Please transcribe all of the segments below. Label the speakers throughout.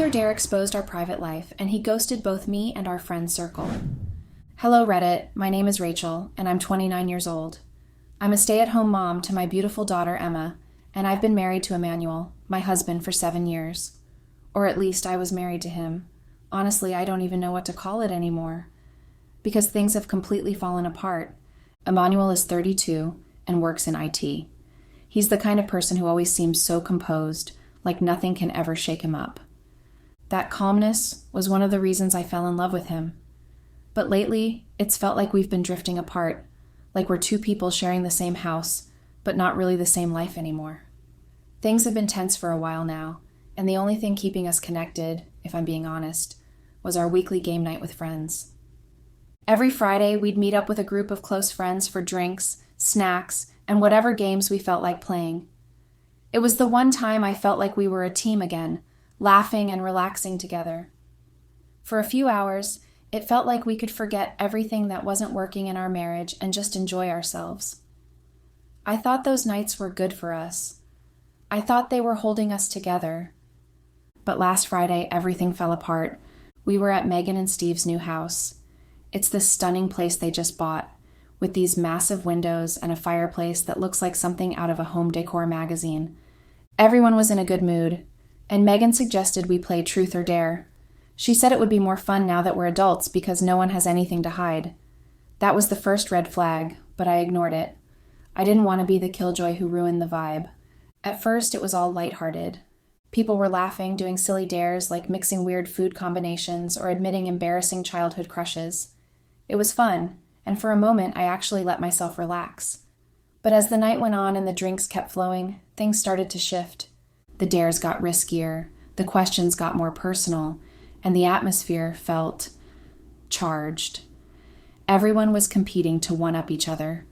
Speaker 1: or Dare exposed our private life, and he ghosted both me and our friend circle. Hello, Reddit. My name is Rachel, and I'm 29 years old. I'm a stay-at-home mom to my beautiful daughter, Emma, and I've been married to Emmanuel, my husband, for 7 years. Or at least I was married to him. Honestly, I don't even know what to call it anymore. Because things have completely fallen apart. Emmanuel is 32 and works in IT. He's the kind of person who always seems so composed, like nothing can ever shake him up. That calmness was one of the reasons I fell in love with him. But lately, it's felt like we've been drifting apart, like we're two people sharing the same house, but not really the same life anymore. Things have been tense for a while now, and the only thing keeping us connected, if I'm being honest, was our weekly game night with friends. Every Friday, we'd meet up with a group of close friends for drinks, snacks, and whatever games we felt like playing. It was the one time I felt like we were a team again, laughing and relaxing together. For a few hours, it felt like we could forget everything that wasn't working in our marriage and just enjoy ourselves. I thought those nights were good for us. I thought they were holding us together. But last Friday, everything fell apart. We were at Megan and Steve's new house. It's this stunning place they just bought, with these massive windows and a fireplace that looks like something out of a home decor magazine. Everyone was in a good mood, and Megan suggested we play Truth or Dare. She said it would be more fun now that we're adults because no one has anything to hide. That was the first red flag, but I ignored it. I didn't want to be the killjoy who ruined the vibe. At first, it was all lighthearted. People were laughing, doing silly dares like mixing weird food combinations or admitting embarrassing childhood crushes. It was fun, and for a moment I actually let myself relax. But as the night went on and the drinks kept flowing, things started to shift. The dares got riskier, the questions got more personal, and the atmosphere felt charged. Everyone was competing to one-up each other.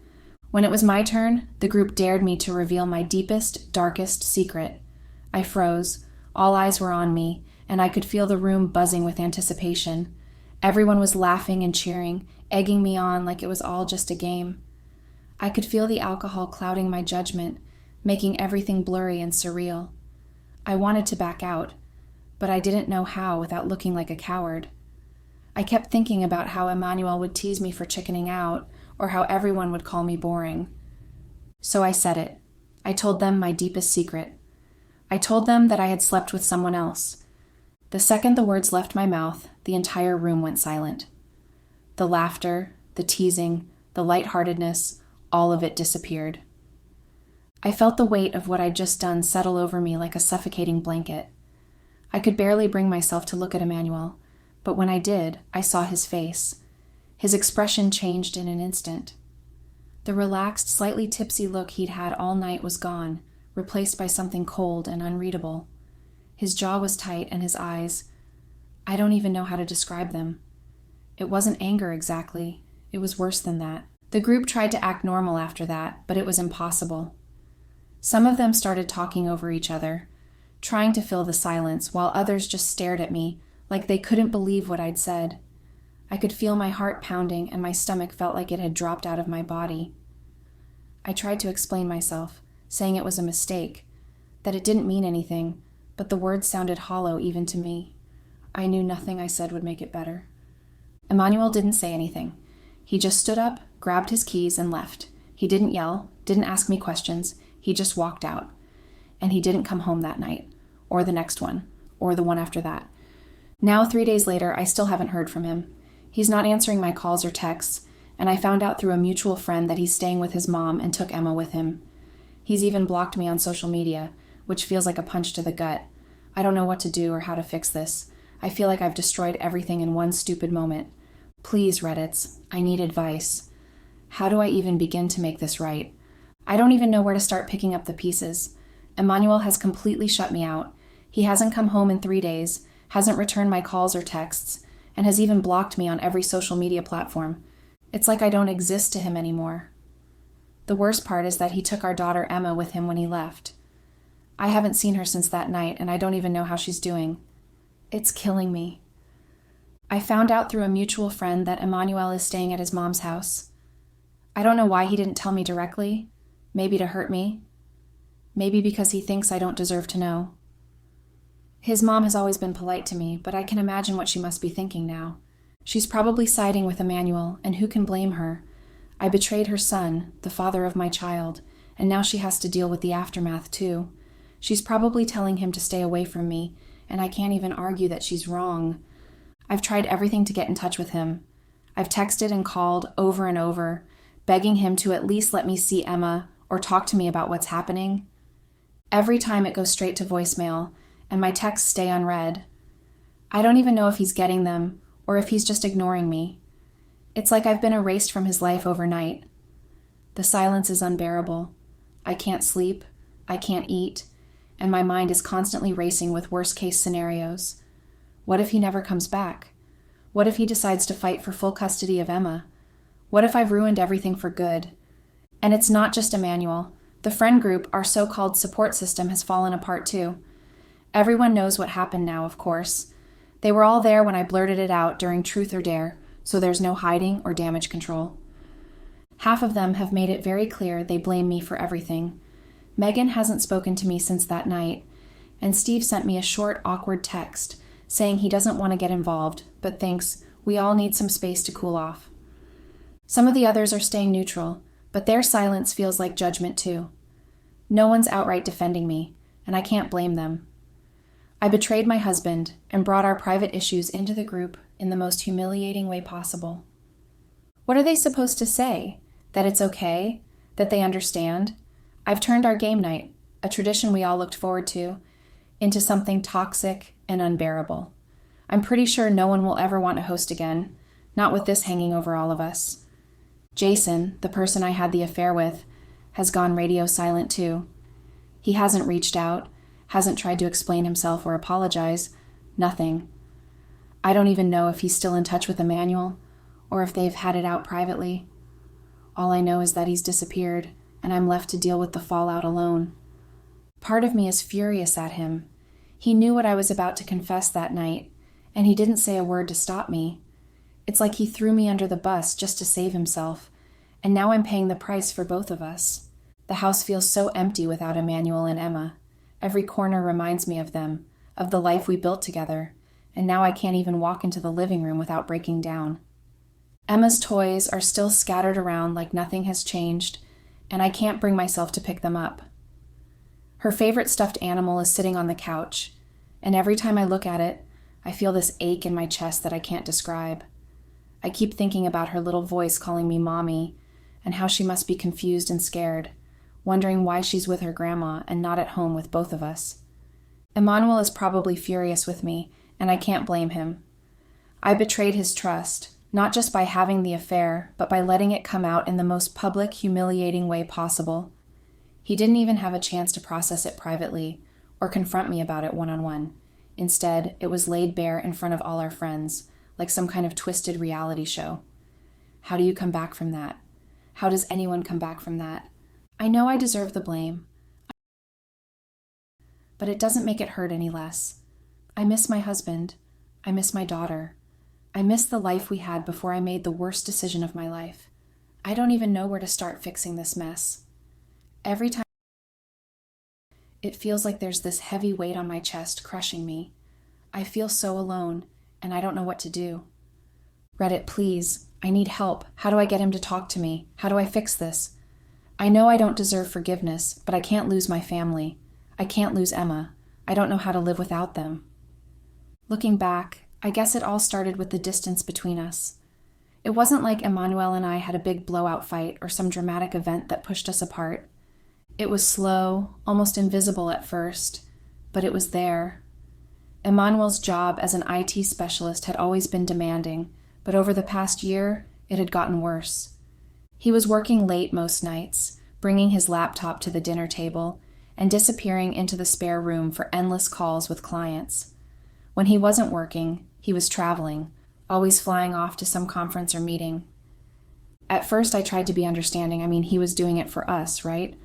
Speaker 1: When it was my turn, the group dared me to reveal my deepest, darkest secret. I froze, all eyes were on me, and I could feel the room buzzing with anticipation. Everyone was laughing and cheering, egging me on like it was all just a game. I could feel the alcohol clouding my judgment, making everything blurry and surreal. I wanted to back out, but I didn't know how without looking like a coward. I kept thinking about how Emmanuel would tease me for chickening out, or how everyone would call me boring. So I said it. I told them my deepest secret. I told them that I had slept with someone else. The second the words left my mouth, the entire room went silent. The laughter, the teasing, the lightheartedness, all of it disappeared. I felt the weight of what I'd just done settle over me like a suffocating blanket. I could barely bring myself to look at Emmanuel, but when I did, I saw his face. His expression changed in an instant. The relaxed, slightly tipsy look he'd had all night was gone, replaced by something cold and unreadable. His jaw was tight and his eyes, I don't even know how to describe them. It wasn't anger exactly. It was worse than that. The group tried to act normal after that, but it was impossible. Some of them started talking over each other, trying to fill the silence, while others just stared at me like they couldn't believe what I'd said. I could feel my heart pounding and my stomach felt like it had dropped out of my body. I tried to explain myself, saying it was a mistake, that it didn't mean anything, but the words sounded hollow even to me. I knew nothing I said would make it better. Emmanuel didn't say anything. He just stood up, grabbed his keys, and left. He didn't yell, didn't ask me questions. He just walked out. And he didn't come home that night, or the next one, or the one after that. Now, 3 days later, I still haven't heard from him. He's not answering my calls or texts, and I found out through a mutual friend that he's staying with his mom and took Emma with him. He's even blocked me on social media, which feels like a punch to the gut. I don't know what to do or how to fix this. I feel like I've destroyed everything in one stupid moment. Please, Reddits, I need advice. How do I even begin to make this right? I don't even know where to start picking up the pieces. Emmanuel has completely shut me out. He hasn't come home in 3 days, hasn't returned my calls or texts, and has even blocked me on every social media platform. It's like I don't exist to him anymore. The worst part is that he took our daughter Emma with him when he left. I haven't seen her since that night, and I don't even know how she's doing. It's killing me. I found out through a mutual friend that Emmanuel is staying at his mom's house. I don't know why he didn't tell me directly. Maybe to hurt me. Maybe because he thinks I don't deserve to know. His mom has always been polite to me, but I can imagine what she must be thinking now. She's probably siding with Emmanuel, and who can blame her? I betrayed her son, the father of my child, and now she has to deal with the aftermath too. She's probably telling him to stay away from me, and I can't even argue that she's wrong. I've tried everything to get in touch with him. I've texted and called over and over, begging him to at least let me see Emma or talk to me about what's happening. Every time it goes straight to voicemail, and my texts stay unread. I don't even know if he's getting them or if he's just ignoring me. It's like I've been erased from his life overnight. The silence is unbearable. I can't sleep, I can't eat, and my mind is constantly racing with worst-case scenarios. What if he never comes back? What if he decides to fight for full custody of Emma? What if I've ruined everything for good? And it's not just Emmanuel. The friend group, our so-called support system, has fallen apart too. Everyone knows what happened now, of course. They were all there when I blurted it out during Truth or Dare, so there's no hiding or damage control. Half of them have made it very clear they blame me for everything. Megan hasn't spoken to me since that night, and Steve sent me a short, awkward text saying he doesn't want to get involved, but thinks we all need some space to cool off. Some of the others are staying neutral, but their silence feels like judgment too. No one's outright defending me, and I can't blame them. I betrayed my husband and brought our private issues into the group in the most humiliating way possible. What are they supposed to say? That it's okay? That they understand? I've turned our game night, a tradition we all looked forward to, into something toxic and unbearable. I'm pretty sure no one will ever want to host again, not with this hanging over all of us. Jason, the person I had the affair with, has gone radio silent too. He hasn't reached out, hasn't tried to explain himself or apologize, nothing. I don't even know if he's still in touch with Emmanuel, or if they've had it out privately. All I know is that he's disappeared, and I'm left to deal with the fallout alone. Part of me is furious at him. He knew what I was about to confess that night, and he didn't say a word to stop me. It's like he threw me under the bus just to save himself, and now I'm paying the price for both of us. The house feels so empty without Emmanuel and Emma. Every corner reminds me of them, of the life we built together, and now I can't even walk into the living room without breaking down. Emma's toys are still scattered around like nothing has changed, and I can't bring myself to pick them up. Her favorite stuffed animal is sitting on the couch, and every time I look at it, I feel this ache in my chest that I can't describe. I keep thinking about her little voice calling me mommy, and how she must be confused and scared, wondering why she's with her grandma and not at home with both of us. Emmanuel is probably furious with me, and I can't blame him. I betrayed his trust, not just by having the affair, but by letting it come out in the most public, humiliating way possible. He didn't even have a chance to process it privately, or confront me about it one-on-one. Instead, it was laid bare in front of all our friends, like some kind of twisted reality show. How do you come back from that? How does anyone come back from that? I know I deserve the blame, but it doesn't make it hurt any less. I miss my husband. I miss my daughter. I miss the life we had before I made the worst decision of my life. I don't even know where to start fixing this mess. Every time it feels like there's this heavy weight on my chest crushing me. I feel so alone, and I don't know what to do. Reddit, please. I need help. How do I get him to talk to me? How do I fix this? I know I don't deserve forgiveness, but I can't lose my family. I can't lose Emma. I don't know how to live without them. Looking back, I guess it all started with the distance between us. It wasn't like Emmanuel and I had a big blowout fight or some dramatic event that pushed us apart. It was slow, almost invisible at first, but it was there. Emmanuel's job as an IT specialist had always been demanding, but over the past year, it had gotten worse. He was working late most nights, bringing his laptop to the dinner table, and disappearing into the spare room for endless calls with clients. When he wasn't working, he was traveling, always flying off to some conference or meeting. At first, I tried to be understanding. He was doing it for us, right?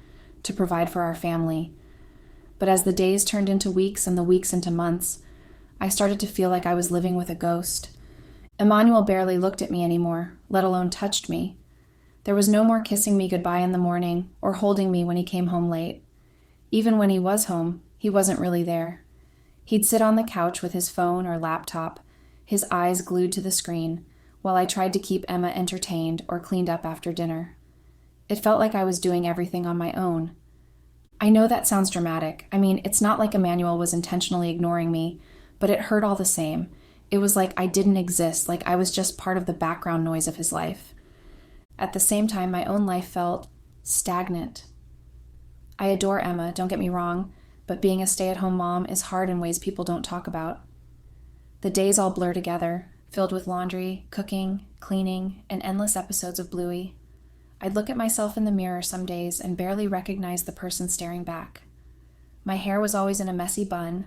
Speaker 1: To provide for our family. But as the days turned into weeks and the weeks into months, I started to feel like I was living with a ghost. Emmanuel barely looked at me anymore, let alone touched me. There was no more kissing me goodbye in the morning or holding me when he came home late. Even when he was home, he wasn't really there. He'd sit on the couch with his phone or laptop, his eyes glued to the screen, while I tried to keep Emma entertained or cleaned up after dinner. It felt like I was doing everything on my own. I know that sounds dramatic. I mean, it's not like Emmanuel was intentionally ignoring me, but it hurt all the same. It was like I didn't exist, like I was just part of the background noise of his life. At the same time, my own life felt stagnant. I adore Emma, don't get me wrong, but being a stay-at-home mom is hard in ways people don't talk about. The days all blur together, filled with laundry, cooking, cleaning, and endless episodes of Bluey. I'd look at myself in the mirror some days and barely recognize the person staring back. My hair was always in a messy bun,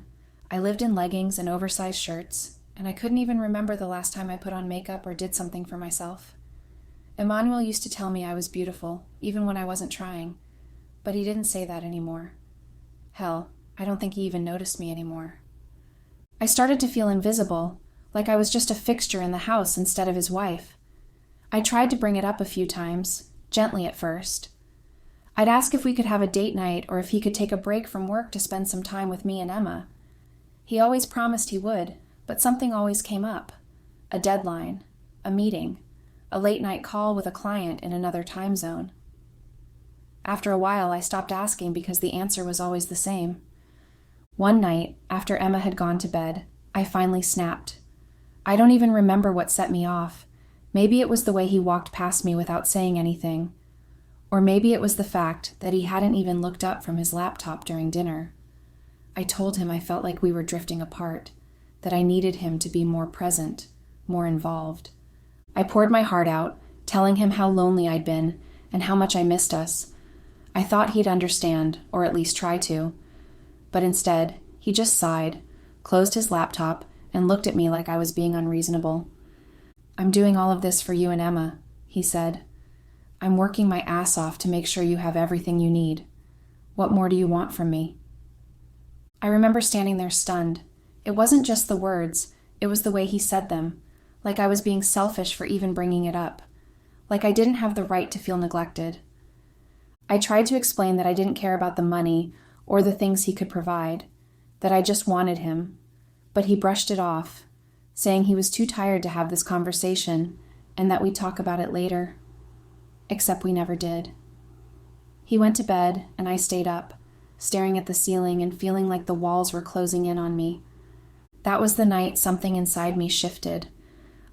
Speaker 1: I lived in leggings and oversized shirts, and I couldn't even remember the last time I put on makeup or did something for myself. Emmanuel used to tell me I was beautiful, even when I wasn't trying, but he didn't say that anymore. Hell, I don't think he even noticed me anymore. I started to feel invisible, like I was just a fixture in the house instead of his wife. I tried to bring it up a few times, gently at first. I'd ask if we could have a date night or if he could take a break from work to spend some time with me and Emma. He always promised he would, but something always came up. A deadline, a meeting, a late-night call with a client in another time zone. After a while, I stopped asking because the answer was always the same. One night, after Emma had gone to bed, I finally snapped. I don't even remember what set me off. Maybe it was the way he walked past me without saying anything. Or maybe it was the fact that he hadn't even looked up from his laptop during dinner. I told him I felt like we were drifting apart, that I needed him to be more present, more involved. I poured my heart out, telling him how lonely I'd been and how much I missed us. I thought he'd understand, or at least try to. But instead, he just sighed, closed his laptop, and looked at me like I was being unreasonable. "I'm doing all of this for you and Emma," he said. "I'm working my ass off to make sure you have everything you need. What more do you want from me?" I remember standing there stunned. It wasn't just the words, it was the way he said them, like I was being selfish for even bringing it up, like I didn't have the right to feel neglected. I tried to explain that I didn't care about the money or the things he could provide, that I just wanted him, but he brushed it off, saying he was too tired to have this conversation and that we'd talk about it later. Except we never did. He went to bed and I stayed up, staring at the ceiling and feeling like the walls were closing in on me. That was the night something inside me shifted.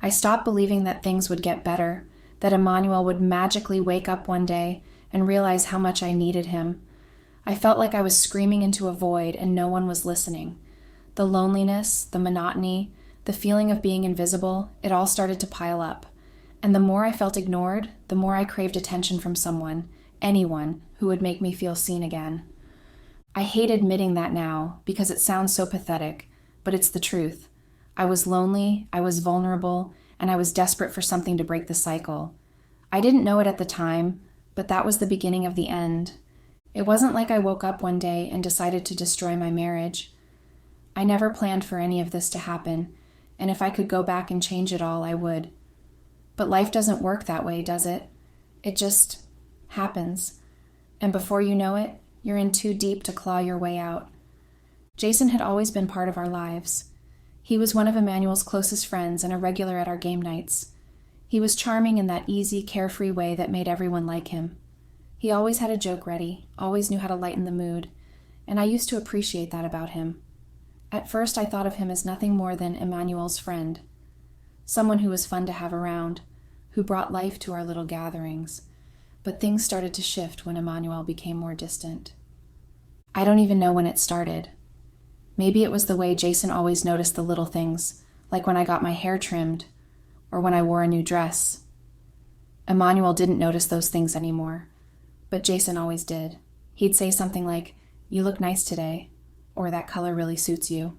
Speaker 1: I stopped believing that things would get better, that Emmanuel would magically wake up one day and realize how much I needed him. I felt like I was screaming into a void and no one was listening. The loneliness, the monotony, the feeling of being invisible, it all started to pile up. And the more I felt ignored, the more I craved attention from someone, anyone, who would make me feel seen again. I hate admitting that now because it sounds so pathetic, but it's the truth. I was lonely, I was vulnerable, and I was desperate for something to break the cycle. I didn't know it at the time, but that was the beginning of the end. It wasn't like I woke up one day and decided to destroy my marriage. I never planned for any of this to happen, and if I could go back and change it all, I would. But life doesn't work that way, does it? It just happens. And before you know it, you're in too deep to claw your way out. Jason had always been part of our lives. He was one of Emmanuel's closest friends and a regular at our game nights. He was charming in that easy, carefree way that made everyone like him. He always had a joke ready, always knew how to lighten the mood, and I used to appreciate that about him. At first I thought of him as nothing more than Emmanuel's friend, someone who was fun to have around, who brought life to our little gatherings. But things started to shift when Emmanuel became more distant. I don't even know when it started. Maybe it was the way Jason always noticed the little things, like when I got my hair trimmed, or when I wore a new dress. Emmanuel didn't notice those things anymore, but Jason always did. He'd say something like, "You look nice today," or "That color really suits you."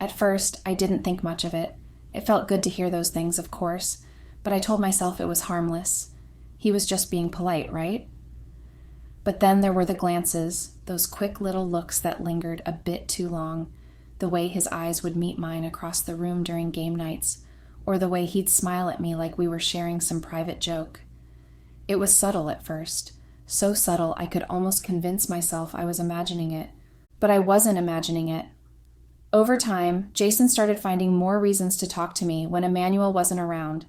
Speaker 1: At first, I didn't think much of it. It felt good to hear those things, of course, but I told myself it was harmless. He was just being polite, right? But then there were the glances, those quick little looks that lingered a bit too long, the way his eyes would meet mine across the room during game nights, or the way he'd smile at me like we were sharing some private joke. It was subtle at first, so subtle I could almost convince myself I was imagining it, but I wasn't imagining it. Over time, Jason started finding more reasons to talk to me when Emmanuel wasn't around.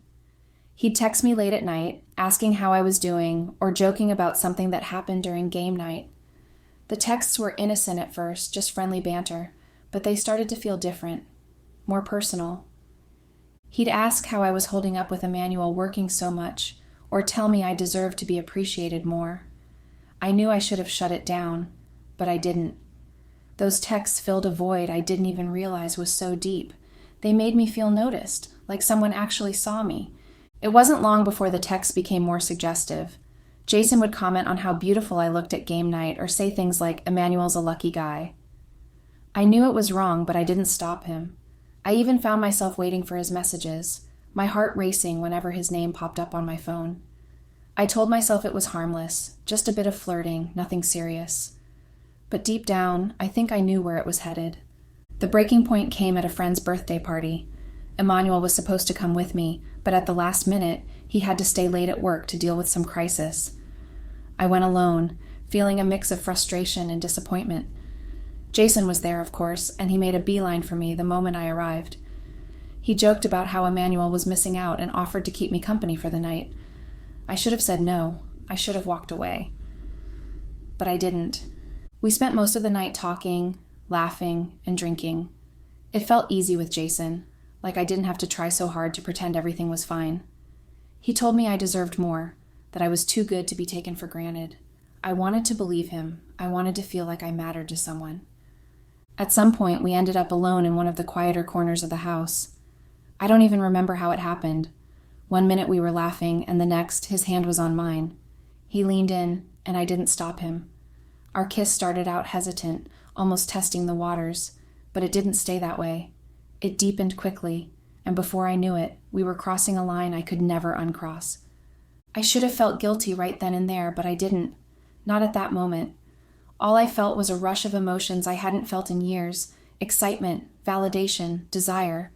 Speaker 1: He'd text me late at night, asking how I was doing, or joking about something that happened during game night. The texts were innocent at first, just friendly banter, but they started to feel different, more personal. He'd ask how I was holding up with Emmanuel working so much, or tell me I deserved to be appreciated more. I knew I should have shut it down, but I didn't. Those texts filled a void I didn't even realize was so deep. They made me feel noticed, like someone actually saw me. It wasn't long before the texts became more suggestive. Jason would comment on how beautiful I looked at game night or say things like, "Emmanuel's a lucky guy." I knew it was wrong, but I didn't stop him. I even found myself waiting for his messages, my heart racing whenever his name popped up on my phone. I told myself it was harmless, just a bit of flirting, nothing serious. But deep down, I think I knew where it was headed. The breaking point came at a friend's birthday party. Emmanuel was supposed to come with me, but at the last minute, he had to stay late at work to deal with some crisis. I went alone, feeling a mix of frustration and disappointment. Jason was there, of course, and he made a beeline for me the moment I arrived. He joked about how Emmanuel was missing out and offered to keep me company for the night. I should have said no. I should have walked away. But I didn't. We spent most of the night talking, laughing, and drinking. It felt easy with Jason, like I didn't have to try so hard to pretend everything was fine. He told me I deserved more, that I was too good to be taken for granted. I wanted to believe him. I wanted to feel like I mattered to someone. At some point, we ended up alone in one of the quieter corners of the house. I don't even remember how it happened. One minute we were laughing, and the next, his hand was on mine. He leaned in, and I didn't stop him. Our kiss started out hesitant, almost testing the waters, but it didn't stay that way. It deepened quickly, and before I knew it, we were crossing a line I could never uncross. I should have felt guilty right then and there, but I didn't. Not at that moment. All I felt was a rush of emotions I hadn't felt in years: excitement, validation, desire.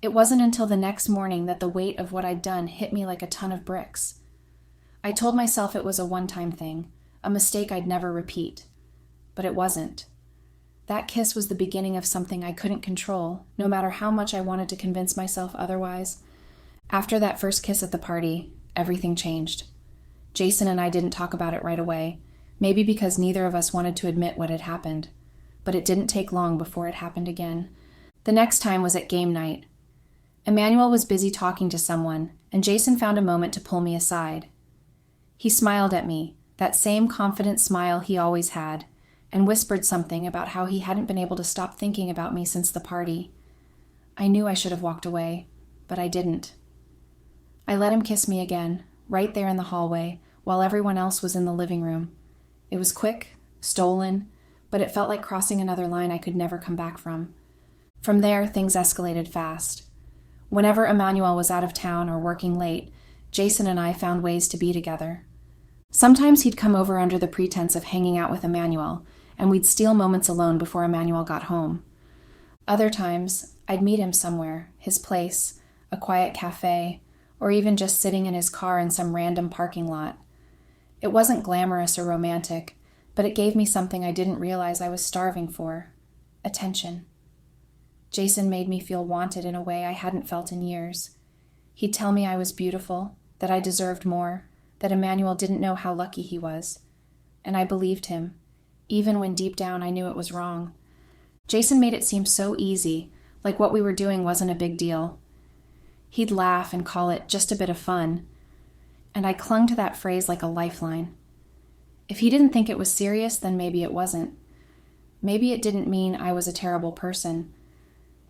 Speaker 1: It wasn't until the next morning that the weight of what I'd done hit me like a ton of bricks. I told myself it was a one-time thing, a mistake I'd never repeat. But it wasn't. That kiss was the beginning of something I couldn't control, no matter how much I wanted to convince myself otherwise. After that first kiss at the party, everything changed. Jason and I didn't talk about it right away, maybe because neither of us wanted to admit what had happened. But it didn't take long before it happened again. The next time was at game night. Emmanuel was busy talking to someone, and Jason found a moment to pull me aside. He smiled at me, that same confident smile he always had, and whispered something about how he hadn't been able to stop thinking about me since the party. I knew I should have walked away, but I didn't. I let him kiss me again, right there in the hallway, while everyone else was in the living room. It was quick, stolen, but it felt like crossing another line I could never come back from. From there, things escalated fast. Whenever Emmanuel was out of town or working late, Jason and I found ways to be together. Sometimes he'd come over under the pretense of hanging out with Emmanuel, and we'd steal moments alone before Emmanuel got home. Other times, I'd meet him somewhere, his place, a quiet cafe, or even just sitting in his car in some random parking lot. It wasn't glamorous or romantic, but it gave me something I didn't realize I was starving for: attention. Jason made me feel wanted in a way I hadn't felt in years. He'd tell me I was beautiful, that I deserved more, that Emmanuel didn't know how lucky he was. And I believed him, even when deep down I knew it was wrong. Jason made it seem so easy, like what we were doing wasn't a big deal. He'd laugh and call it just a bit of fun, and I clung to that phrase like a lifeline. If he didn't think it was serious, then maybe it wasn't. Maybe it didn't mean I was a terrible person.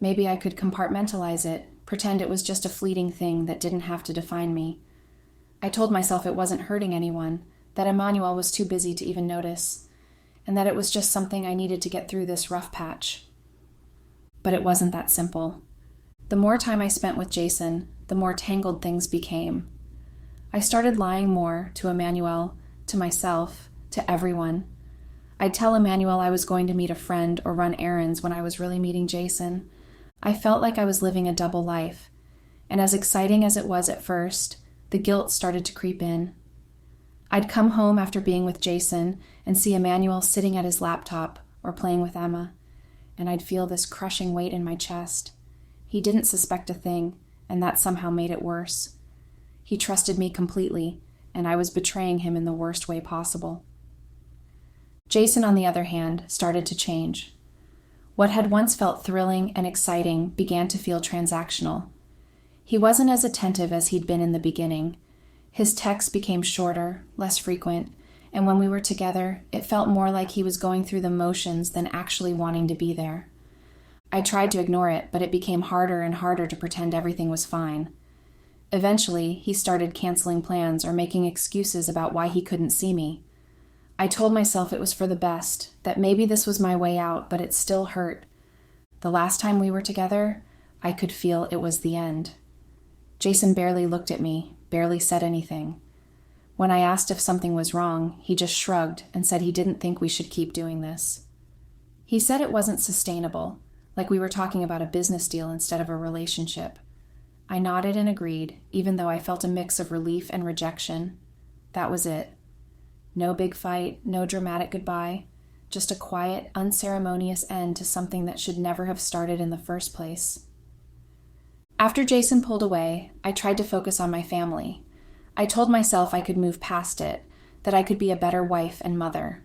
Speaker 1: Maybe I could compartmentalize it, pretend it was just a fleeting thing that didn't have to define me. I told myself it wasn't hurting anyone, that Emmanuel was too busy to even notice, and that it was just something I needed to get through this rough patch. But it wasn't that simple. The more time I spent with Jason, the more tangled things became. I started lying more to Emmanuel, to myself, to everyone. I'd tell Emmanuel I was going to meet a friend or run errands when I was really meeting Jason. I felt like I was living a double life, and as exciting as it was at first, the guilt started to creep in. I'd come home after being with Jason and see Emmanuel sitting at his laptop or playing with Emma, and I'd feel this crushing weight in my chest. He didn't suspect a thing, and that somehow made it worse. He trusted me completely, and I was betraying him in the worst way possible. Jason, on the other hand, started to change. What had once felt thrilling and exciting began to feel transactional. He wasn't as attentive as he'd been in the beginning. His texts became shorter, less frequent, and when we were together, it felt more like he was going through the motions than actually wanting to be there. I tried to ignore it, but it became harder and harder to pretend everything was fine. Eventually, he started canceling plans or making excuses about why he couldn't see me. I told myself it was for the best, that maybe this was my way out, but it still hurt. The last time we were together, I could feel it was the end. Jason barely looked at me, barely said anything. When I asked if something was wrong, he just shrugged and said he didn't think we should keep doing this. He said it wasn't sustainable, like we were talking about a business deal instead of a relationship. I nodded and agreed, even though I felt a mix of relief and rejection. That was it. No big fight, no dramatic goodbye, just a quiet, unceremonious end to something that should never have started in the first place. After Jason pulled away, I tried to focus on my family. I told myself I could move past it, that I could be a better wife and mother.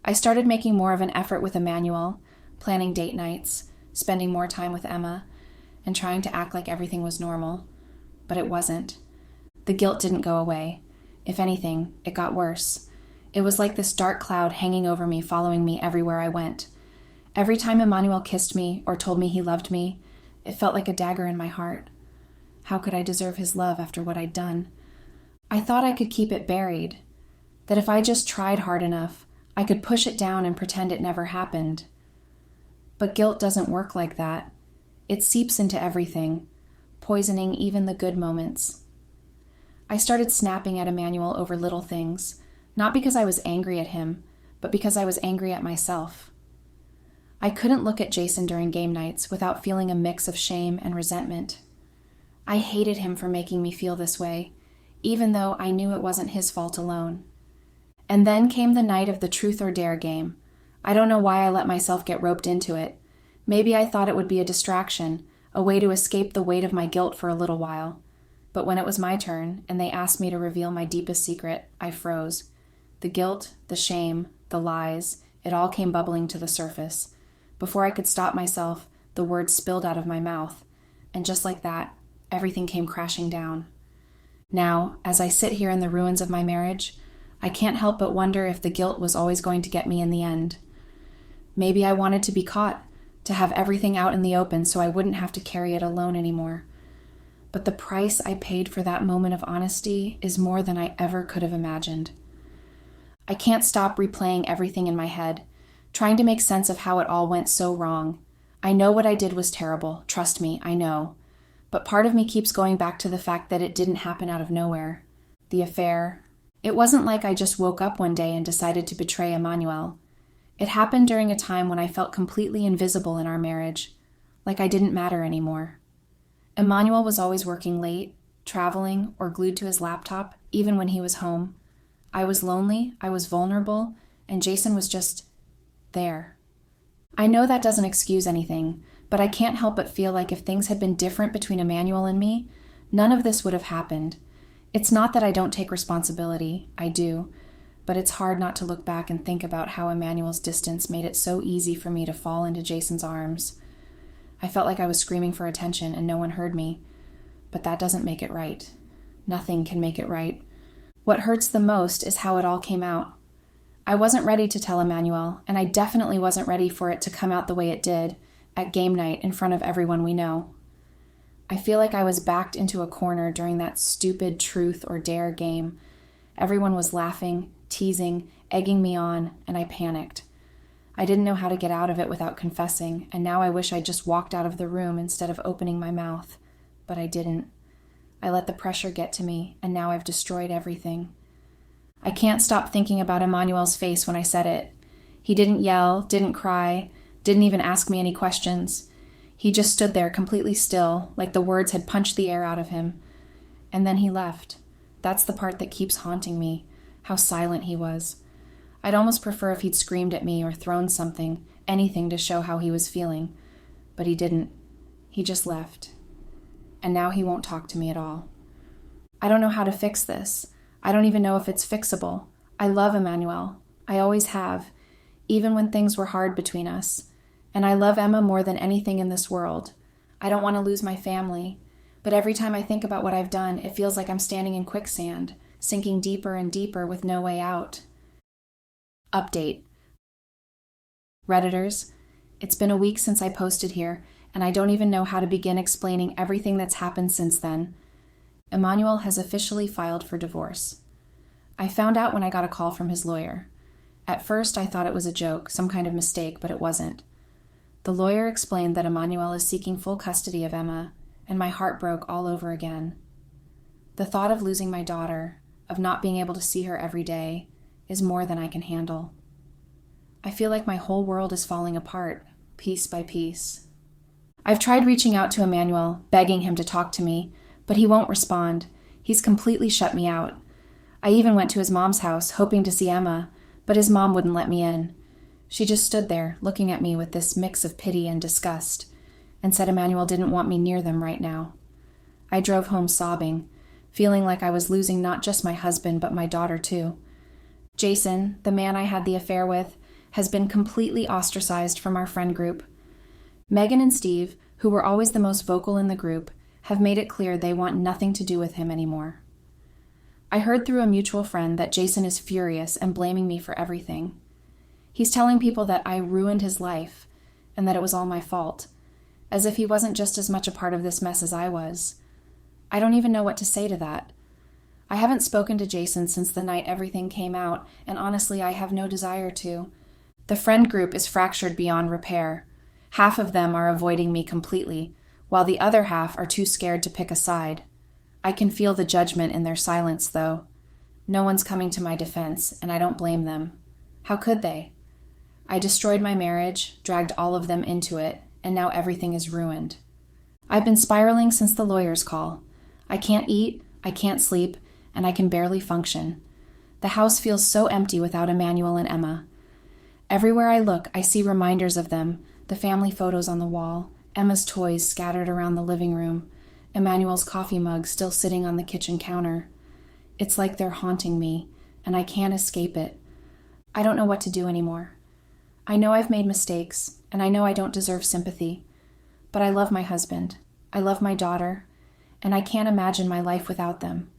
Speaker 1: I started making more of an effort with Emmanuel, planning date nights, spending more time with Emma, and trying to act like everything was normal. But it wasn't. The guilt didn't go away. If anything, it got worse. It was like this dark cloud hanging over me, following me everywhere I went. Every time Emmanuel kissed me or told me he loved me, it felt like a dagger in my heart. How could I deserve his love after what I'd done? I thought I could keep it buried, that if I just tried hard enough, I could push it down and pretend it never happened. But guilt doesn't work like that. It seeps into everything, poisoning even the good moments. I started snapping at Emmanuel over little things, not because I was angry at him, but because I was angry at myself. I couldn't look at Jason during game nights without feeling a mix of shame and resentment. I hated him for making me feel this way, even though I knew it wasn't his fault alone. And then came the night of the truth or dare game. I don't know why I let myself get roped into it. Maybe I thought it would be a distraction, a way to escape the weight of my guilt for a little while. But when it was my turn, and they asked me to reveal my deepest secret, I froze. The guilt, the shame, the lies, it all came bubbling to the surface. Before I could stop myself, the words spilled out of my mouth. And just like that, everything came crashing down. Now, as I sit here in the ruins of my marriage, I can't help but wonder if the guilt was always going to get me in the end. Maybe I wanted to be caught, to have everything out in the open so I wouldn't have to carry it alone anymore. But the price I paid for that moment of honesty is more than I ever could have imagined. I can't stop replaying everything in my head, trying to make sense of how it all went so wrong. I know what I did was terrible, trust me, I know. But part of me keeps going back to the fact that it didn't happen out of nowhere. The affair. It wasn't like I just woke up one day and decided to betray Emmanuel. It happened during a time when I felt completely invisible in our marriage, like I didn't matter anymore. Emmanuel was always working late, traveling, or glued to his laptop, even when he was home. I was lonely, I was vulnerable, and Jason was just there. I know that doesn't excuse anything, but I can't help but feel like if things had been different between Emmanuel and me, none of this would have happened. It's not that I don't take responsibility, I do, but it's hard not to look back and think about how Emmanuel's distance made it so easy for me to fall into Jason's arms. I felt like I was screaming for attention and no one heard me, but that doesn't make it right. Nothing can make it right. What hurts the most is how it all came out. I wasn't ready to tell Emmanuel, and I definitely wasn't ready for it to come out the way it did, at game night in front of everyone we know. I feel like I was backed into a corner during that stupid truth or dare game. Everyone was laughing, teasing, egging me on, and I panicked. I didn't know how to get out of it without confessing, and now I wish I'd just walked out of the room instead of opening my mouth. But I didn't. I let the pressure get to me, and now I've destroyed everything. I can't stop thinking about Emmanuel's face when I said it. He didn't yell, didn't cry, didn't even ask me any questions. He just stood there completely still, like the words had punched the air out of him. And then he left. That's the part that keeps haunting me, how silent he was. I'd almost prefer if he'd screamed at me or thrown something, anything to show how he was feeling, but he didn't. He just left. And now he won't talk to me at all. I don't know how to fix this. I don't even know if it's fixable. I love Emmanuel. I always have, even when things were hard between us. And I love Emma more than anything in this world. I don't want to lose my family, but every time I think about what I've done, it feels like I'm standing in quicksand, sinking deeper and deeper with no way out. Update. Redditors, it's been a week since I posted here, and I don't even know how to begin explaining everything that's happened since then. Emmanuel has officially filed for divorce. I found out when I got a call from his lawyer. At first, I thought it was a joke, some kind of mistake, but it wasn't. The lawyer explained that Emmanuel is seeking full custody of Emma, and my heart broke all over again. The thought of losing my daughter, of not being able to see her every day, is more than I can handle. I feel like my whole world is falling apart, piece by piece. I've tried reaching out to Emmanuel, begging him to talk to me, but he won't respond. He's completely shut me out. I even went to his mom's house, hoping to see Emma, but his mom wouldn't let me in. She just stood there, looking at me with this mix of pity and disgust, and said Emmanuel didn't want me near them right now. I drove home sobbing, feeling like I was losing not just my husband, but my daughter too. Jason, the man I had the affair with, has been completely ostracized from our friend group. Megan and Steve, who were always the most vocal in the group, have made it clear they want nothing to do with him anymore. I heard through a mutual friend that Jason is furious and blaming me for everything. He's telling people that I ruined his life and that it was all my fault, as if he wasn't just as much a part of this mess as I was. I don't even know what to say to that. I haven't spoken to Jason since the night everything came out, and honestly, I have no desire to. The friend group is fractured beyond repair. Half of them are avoiding me completely, while the other half are too scared to pick a side. I can feel the judgment in their silence, though. No one's coming to my defense, and I don't blame them. How could they? I destroyed my marriage, dragged all of them into it, and now everything is ruined. I've been spiraling since the lawyer's call. I can't eat, I can't sleep, and I can barely function. The house feels so empty without Emmanuel and Emma. Everywhere I look, I see reminders of them, the family photos on the wall, Emma's toys scattered around the living room, Emmanuel's coffee mug still sitting on the kitchen counter. It's like they're haunting me, and I can't escape it. I don't know what to do anymore. I know I've made mistakes, and I know I don't deserve sympathy, but I love my husband, I love my daughter, and I can't imagine my life without them.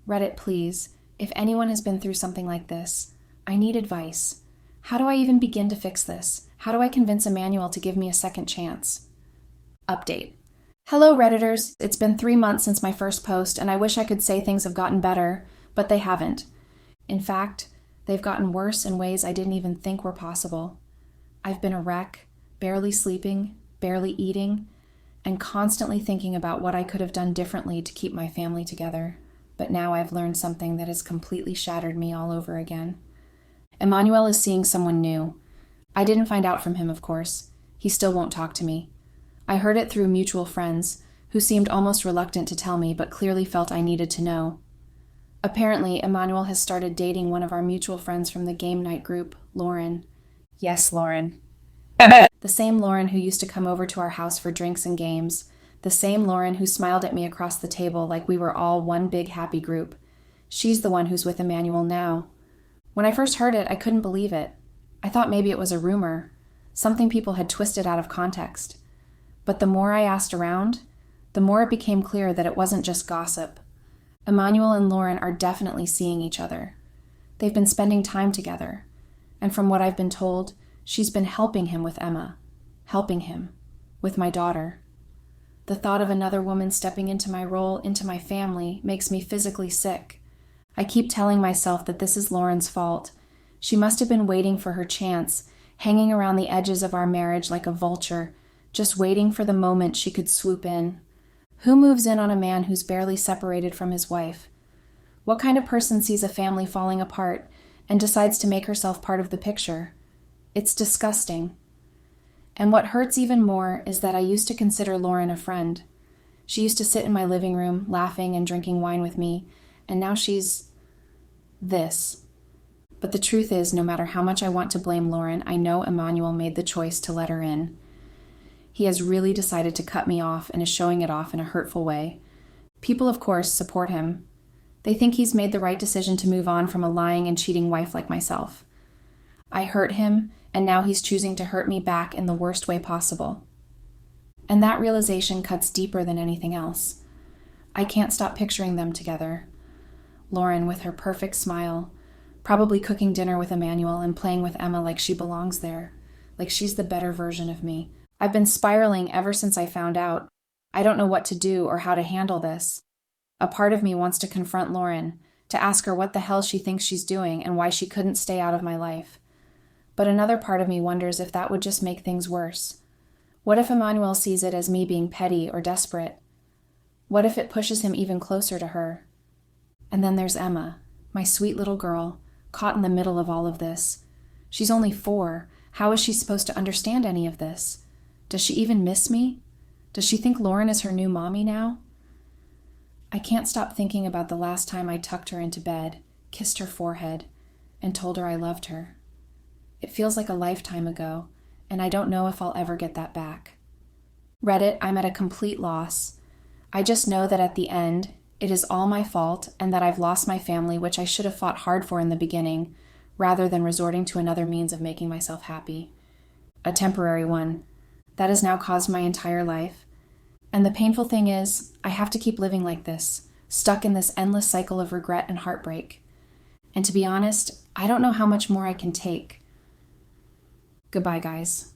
Speaker 1: Reddit, please, if anyone has been through something like this, I need advice. How do I even begin to fix this? How do I convince Emmanuel to give me a second chance? Update. Hello, Redditors. It's been 3 months since my first post, and I wish I could say things have gotten better, but they haven't. In fact, they've gotten worse in ways I didn't even think were possible. I've been a wreck, barely sleeping, barely eating, and constantly thinking about what I could have done differently to keep my family together. But now I've learned something that has completely shattered me all over again. Emmanuel is seeing someone new. I didn't find out from him, of course. He still won't talk to me. I heard it through mutual friends, who seemed almost reluctant to tell me, but clearly felt I needed to know. Apparently, Emmanuel has started dating one of our mutual friends from the game night group, Lauren. Yes, Lauren. The same Lauren who used to come over to our house for drinks and games. The same Lauren who smiled at me across the table like we were all one big happy group. She's the one who's with Emmanuel now. When I first heard it, I couldn't believe it. I thought maybe it was a rumor, something people had twisted out of context. But the more I asked around, the more it became clear that it wasn't just gossip. Emmanuel and Lauren are definitely seeing each other. They've been spending time together, and from what I've been told, she's been helping him with Emma, helping him with my daughter. The thought of another woman stepping into my role, into my family, makes me physically sick. I keep telling myself that this is Lauren's fault. She must have been waiting for her chance, hanging around the edges of our marriage like a vulture, just waiting for the moment she could swoop in. Who moves in on a man who's barely separated from his wife? What kind of person sees a family falling apart and decides to make herself part of the picture? It's disgusting. And what hurts even more is that I used to consider Lauren a friend. She used to sit in my living room, laughing and drinking wine with me, and now she's this. But the truth is, no matter how much I want to blame Lauren, I know Emmanuel made the choice to let her in. He has really decided to cut me off and is showing it off in a hurtful way. People, of course, support him. They think he's made the right decision to move on from a lying and cheating wife like myself. I hurt him, and now he's choosing to hurt me back in the worst way possible. And that realization cuts deeper than anything else. I can't stop picturing them together. Lauren with her perfect smile, probably cooking dinner with Emmanuel and playing with Emma like she belongs there, like she's the better version of me. I've been spiraling ever since I found out. I don't know what to do or how to handle this. A part of me wants to confront Lauren, to ask her what the hell she thinks she's doing and why she couldn't stay out of my life. But another part of me wonders if that would just make things worse. What if Emmanuel sees it as me being petty or desperate? What if it pushes him even closer to her? And then there's Emma, my sweet little girl, caught in the middle of all of this. She's only 4. How is she supposed to understand any of this? Does she even miss me? Does she think Lauren is her new mommy now? I can't stop thinking about the last time I tucked her into bed, kissed her forehead, and told her I loved her. It feels like a lifetime ago, and I don't know if I'll ever get that back. Reddit, I'm at a complete loss. I just know that at the end, it is all my fault and that I've lost my family, which I should have fought hard for in the beginning, rather than resorting to another means of making myself happy. A temporary one. That has now caused my entire life. And the painful thing is, I have to keep living like this, stuck in this endless cycle of regret and heartbreak. And to be honest, I don't know how much more I can take. Goodbye, guys.